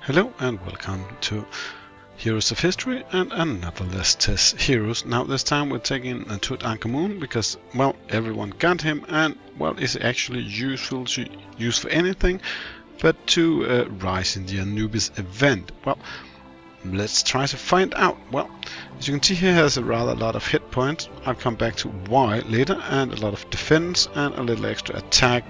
Hello and welcome to Heroes of History and another Let's Test Heroes. Now this time we're taking Tutankhamun because, well, everyone got him and, well, is actually useful to use for anything but to rise in the Anubis event. Well, let's try to find out. Well, as you can see here, he has a rather lot of hit points. I'll come back to why later, and a lot of defense and a little extra attack.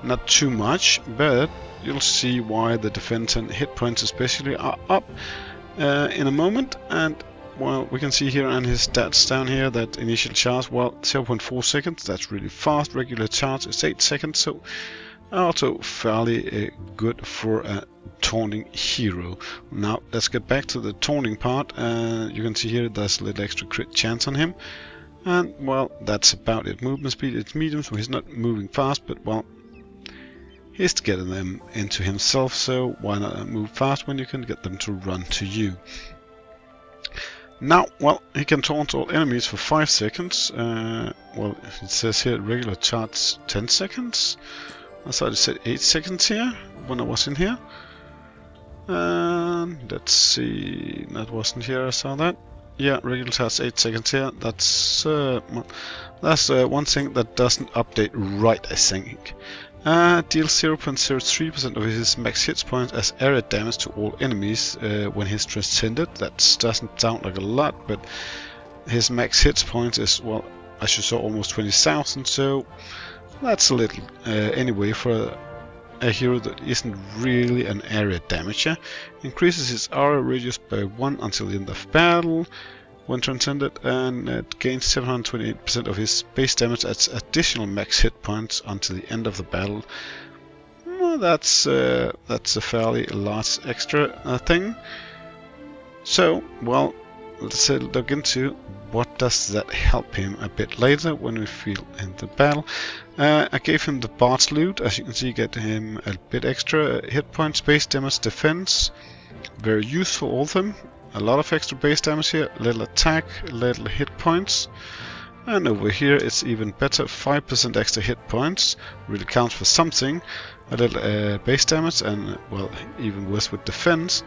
Not too much, but you'll see why the defense and hit points especially are up in a moment. And well, we can see here on his stats down here that initial charge, well, 0.4 seconds, that's really fast. Regular charge is 8 seconds, so also fairly good for a taunting hero. Now let's get back to the taunting part. You can see here there's a little extra crit chance on him, and well, that's about it. Movement speed is medium, so he's not moving fast, but well, he's getting them into himself, so why not move fast when you can get them to run to you. Now, well, he can taunt all enemies for 5 seconds. Well, it says here regular charge 10 seconds. I thought it said 8 seconds here when I was in here. And let's see, that wasn't here, I saw that. Yeah, regular charge 8 seconds here. That's one thing that doesn't update right, I think. Deals 0.03% of his max hit points as area damage to all enemies when he's transcended. That doesn't sound like a lot, but his max hit points is, well, as you saw, almost 20,000, so that's a little anyway for a hero that isn't really an area damager. Increases his area radius by 1 until the end of battle when transcended, and it gains 728% of his base damage as additional max hit points until the end of the battle. Well, that's a fairly large extra thing. So, well, let's look into what does that help him a bit later when we feel in the battle. I gave him the Bard's Loot. As you can see, get him a bit extra hit points, base damage, defense. Very useful, all of them. A lot of extra base damage here, little attack, little hit points. And over here it's even better, 5% extra hit points, really counts for something. A little base damage and, well, even worse with defense.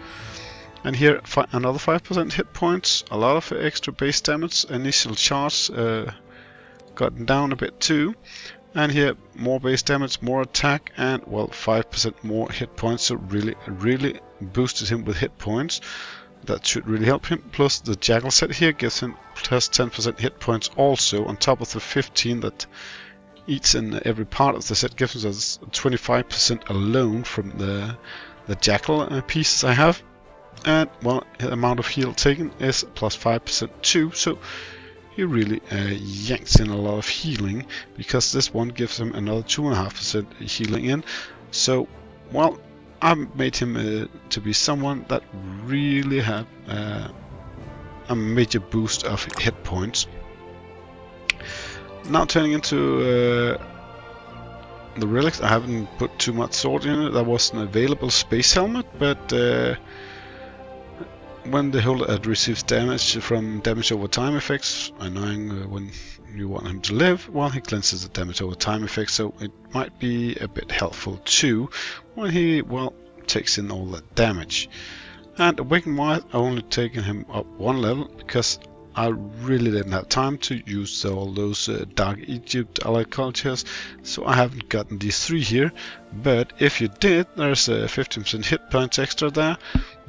And here another 5% hit points, a lot of extra base damage, initial charge gotten down a bit too. And here more base damage, more attack, and, well, 5% more hit points, so really boosted him with hit points. That should really help him. Plus the Jackal set here gives him plus 10% hit points also, on top of the 15 that each and every part of the set gives us 25% alone from the Jackal pieces I have. And, well, the amount of heal taken is plus 5% too, so he really yanks in a lot of healing, because this one gives him another 2.5% healing in. So, well, I made him to be someone that really had a major boost of hit points. Now turning into the relics, I haven't put too much thought in it. There was an available space helmet, but when the holder receives damage from damage over time effects, annoying when you want him to live, well, he cleanses the damage over time effect, so it might be a bit helpful too when he, well, takes in all that damage. And awaken wise, I only taken him up 1 level because I really didn't have time to use all those Dark Egypt allied cultures, so I haven't gotten these 3 here. But if you did, there's a 15% hit points extra there,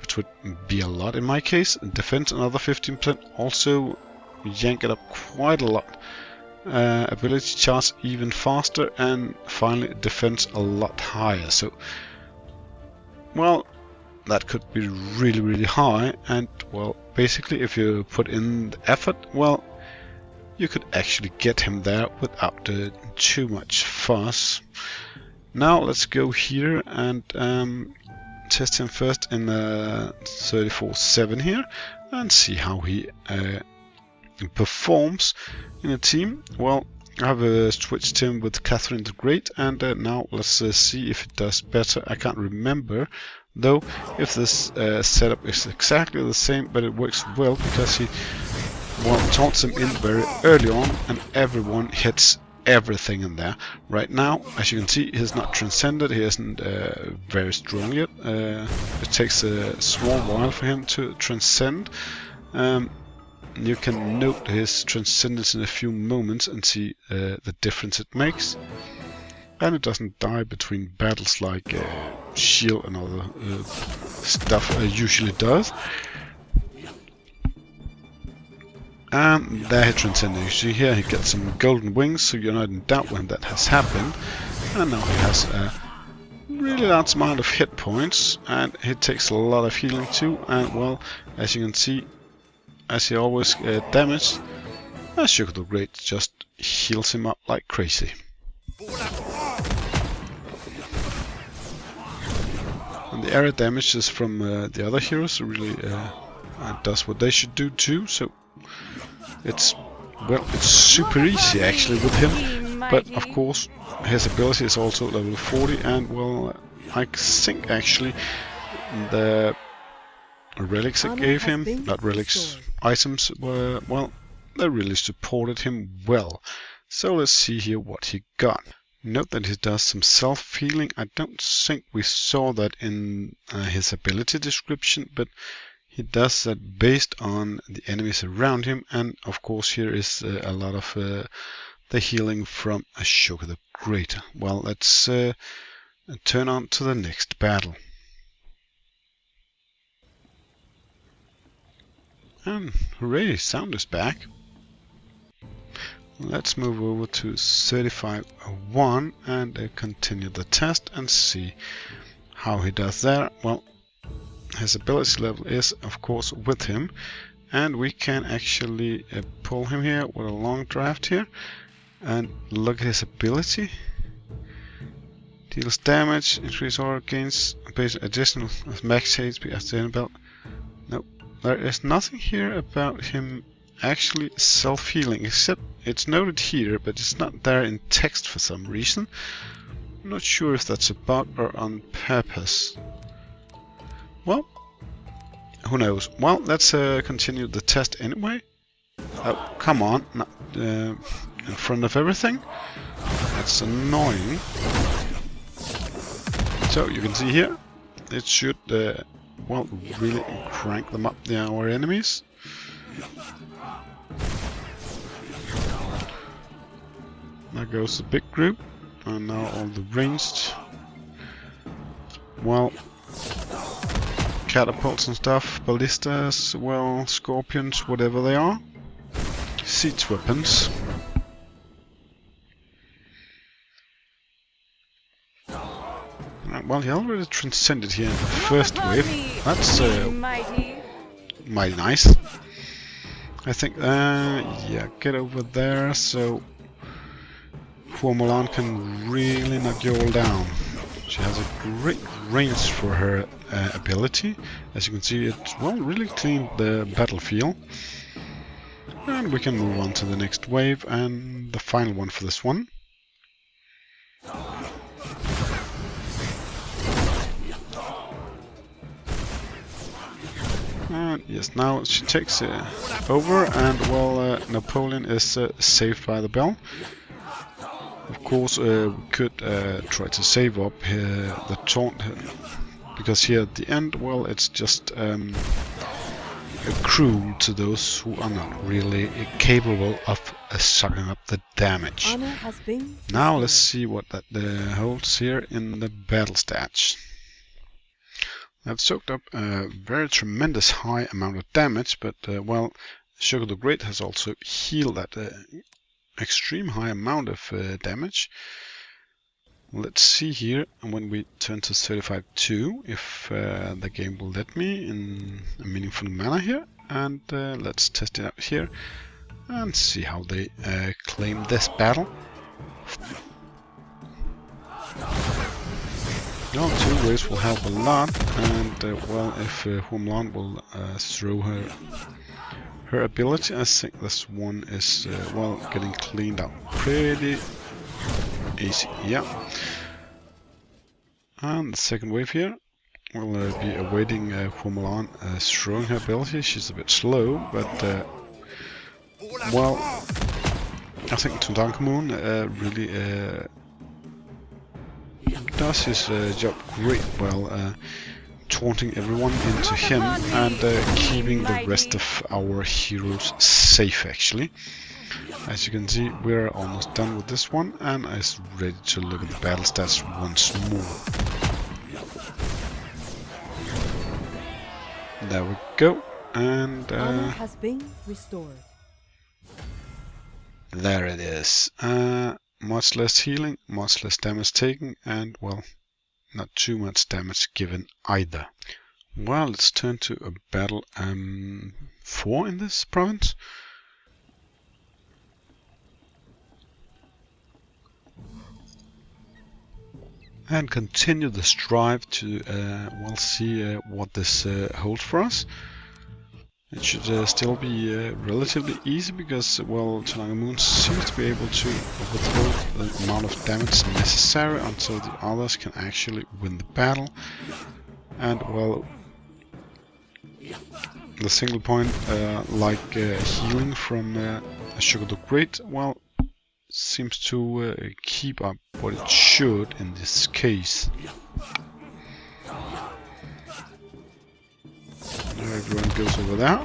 which would be a lot in my case. Defense another 15%, also yank it up quite a lot. Ability charge even faster, and finally defense a lot higher. So, well, that could be really high, and, well, basically if you put in the effort, well, you could actually get him there without too much fuss. Now let's go here and test him first in 34/7 here and see how he performs in a team. Well, I have switched him with Catherine the Great, and now let's see if it does better. I can't remember though if this setup is exactly the same, but it works well because he, well, taunts him in very early on, and everyone hits everything in there. Right now, as you can see, he's not transcended, he isn't very strong yet. It takes a small while for him to transcend. You can note his transcendence in a few moments and see the difference it makes. And it doesn't die between battles like shield and other stuff usually does. And there he transcended. You see here he gets some golden wings, so you're not in doubt when that has happened. And now he has a really large amount of hit points, and he takes a lot of healing too. And well, as you can see, as he always damaged, Sugar the Great just heals him up like crazy. And the area damages from the other heroes really does what they should do too. So it's super easy actually with him. But of course, his ability is also level 40, and well, I think actually the relics I gave him, not relics, items, were, well, they really supported him well. So let's see here what he got. Note that he does some self-healing. I don't think we saw that in his ability description, but he does that based on the enemies around him. And of course here is a lot of the healing from Ashoka the Great. Well, let's turn on to the next battle. And hooray, sound is back. Let's move over to 35.1 and continue the test and see how he does there. Well, his ability level is of course with him, and we can actually pull him here with a long draft here and look at his ability. Deals damage, increase aura gains, base additional max HP as the belt. Nope, there is nothing here about him actually self-healing, except it's noted here, but it's not there in text for some reason. I'm not sure if that's a bug or on purpose. Well, who knows. Well, let's continue the test anyway. Oh, come on, not in front of everything. That's annoying. So you can see here, it should well, really crank them up, our enemies. There goes the big group, and now all the ranged, well, catapults and stuff, ballistas, well, scorpions, whatever they are, siege weapons. Well, he already transcended here in the first wave. That's mighty nice. I think, yeah, get over there so Mulan can really knock you all down. She has a great range for her ability. As you can see, it well really cleaned the battlefield. And we can move on to the next wave and the final one for this one. And yes, now she takes over, and well, Napoleon is saved by the bell. Of course, we could try to save up the taunt, because here at the end, well, it's just cruel to those who are not really capable of sucking up the damage. Now let's see what that holds here in the battle stats. I've soaked up a very tremendous high amount of damage, but well, Sugar the Great has also healed that extreme high amount of damage. Let's see here, and when we turn to 35.2, if the game will let me in a meaningful manner here, and let's test it out here and see how they claim this battle. Well, 2 waves will help a lot, and well, if Mulan will throw her ability, I think this one is well, getting cleaned up pretty easy. Yeah. And the second wave here will be awaiting Mulan throwing her ability. She's a bit slow, but well, I think Tutankhamun really does his job great well, taunting everyone into him and keeping the rest of our heroes safe actually. As you can see, we're almost done with this one and is ready to look at the battle stats once more. There we go, and honor has been restored. There it is. Much less healing, much less damage taken, and well, not too much damage given either. Well, let's turn to a battle 4 in this province. And continue the strive to well see what this holds for us. It should still be relatively easy because, well, Tutankhamun seems to be able to withhold the amount of damage necessary until the others can actually win the battle. And, well, the single point, like healing from Sugar the Great, well, seems to keep up what it should in this case. Now everyone goes over there.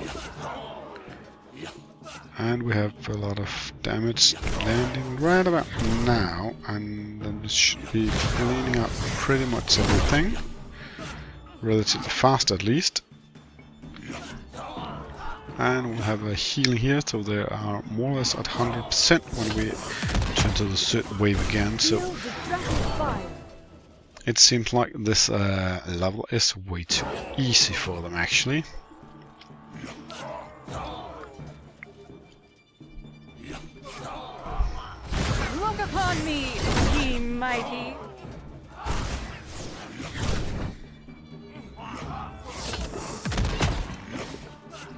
And we have a lot of damage landing right about now, and then we should be cleaning up pretty much everything. Relatively fast at least. And we'll have a healing here, so they are more or less at 100% when we turn to the third wave again. So it seems like this level is way too easy for them actually. Look upon me, ye mighty.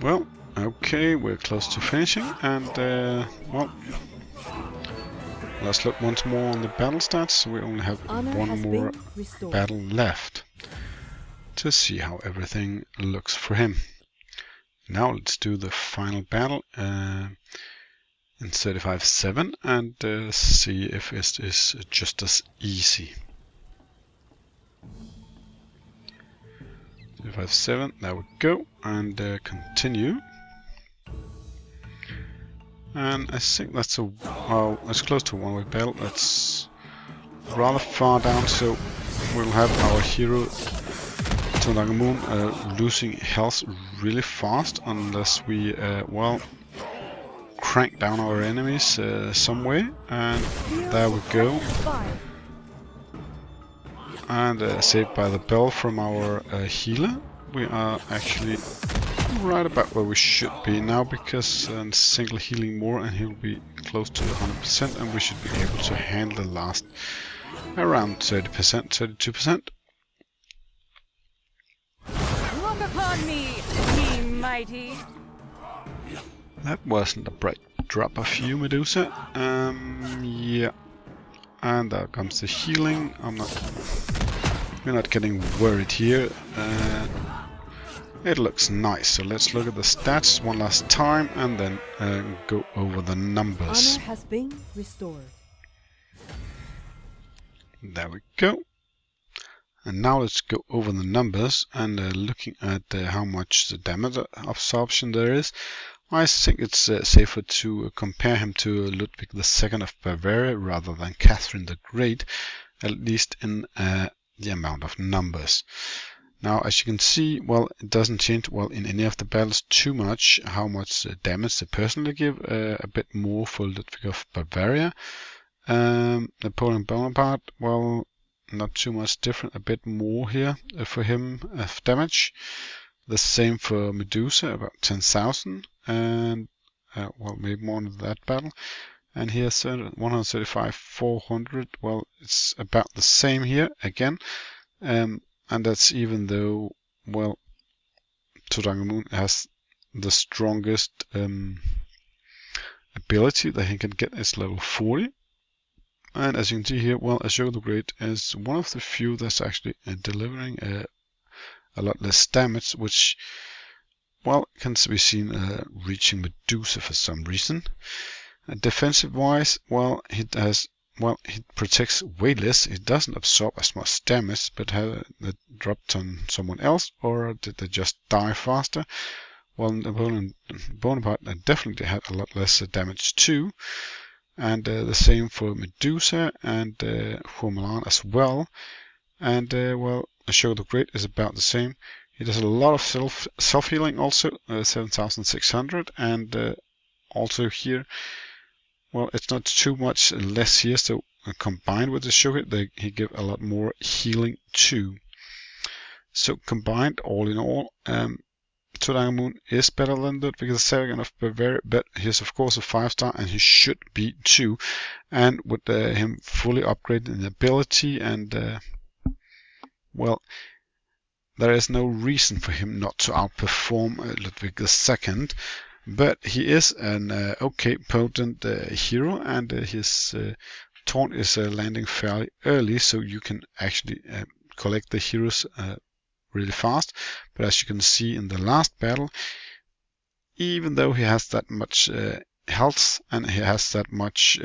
Well, okay, we're close to finishing, and well, let's look once more on the battle stats. We only have one more battle left to see how everything looks for him. Now let's do the final battle in 35-7 and see if it is just as easy. 35-7, there we go, and continue. And I think that's that's close to a one-way battle. That's rather far down, so we'll have our hero Tutankhamun losing health really fast unless we well, crank down our enemies some way. And there we go. And saved by the bell from our healer. We are actually right about where we should be now, because single healing more and he'll be close to 100%, and we should be able to handle the last around 30%, 32%. Look upon me, ye mighty. That wasn't a bright drop of you, Medusa. Yeah. And there comes the healing. We're not getting worried here. It looks nice. So let's look at the stats one last time and then go over the numbers. Honor has been restored. There we go. And now let's go over the numbers and looking at how much the damage absorption there is. I think it's safer to compare him to Ludwig II of Bavaria rather than Catherine the Great, at least in the amount of numbers. Now, as you can see, well, it doesn't change well in any of the battles too much how much damage they personally give. A bit more for Ludwig of Bavaria. Napoleon Bonaparte, well, not too much different. A bit more here for him of damage. The same for Medusa, about 10,000, and well, maybe more in that battle. And here 135, 400. Well, it's about the same here again. And that's even though, well, Tutankhamun has the strongest ability that he can get is level 40. And as you can see here, well, Ashoka the Great is one of the few that's actually delivering a lot less damage, which, well, can be seen reaching Medusa for some reason. Defensive wise, well, he protects way less. He doesn't absorb as much damage, but have it dropped on someone else, or did they just die faster? Well, Bonaparte definitely had a lot less damage too, and the same for Medusa and for Milan as well. And well, Ashoka the Great is about the same. He does a lot of self-healing also, 7,600, and also here, well, it's not too much less here, so combined with the sugar, he give a lot more healing too. So combined, all in all, Tutankhamun is better than Ludwig II of Bavaria, but he's of course a 5-star, and he should be too. And with him fully upgraded in ability, and well, there is no reason for him not to outperform Ludwig II. But he is an okay potent hero, and his taunt is landing fairly early, so you can actually collect the heroes really fast. But as you can see in the last battle, even though he has that much health and he has that much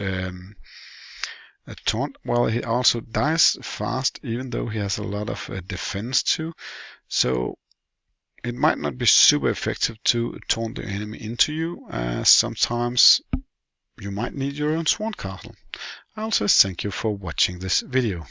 taunt, well, he also dies fast, even though he has a lot of defense too. So it might not be super effective to taunt the enemy into you. Sometimes you might need your own swan castle. I also thank you for watching this video.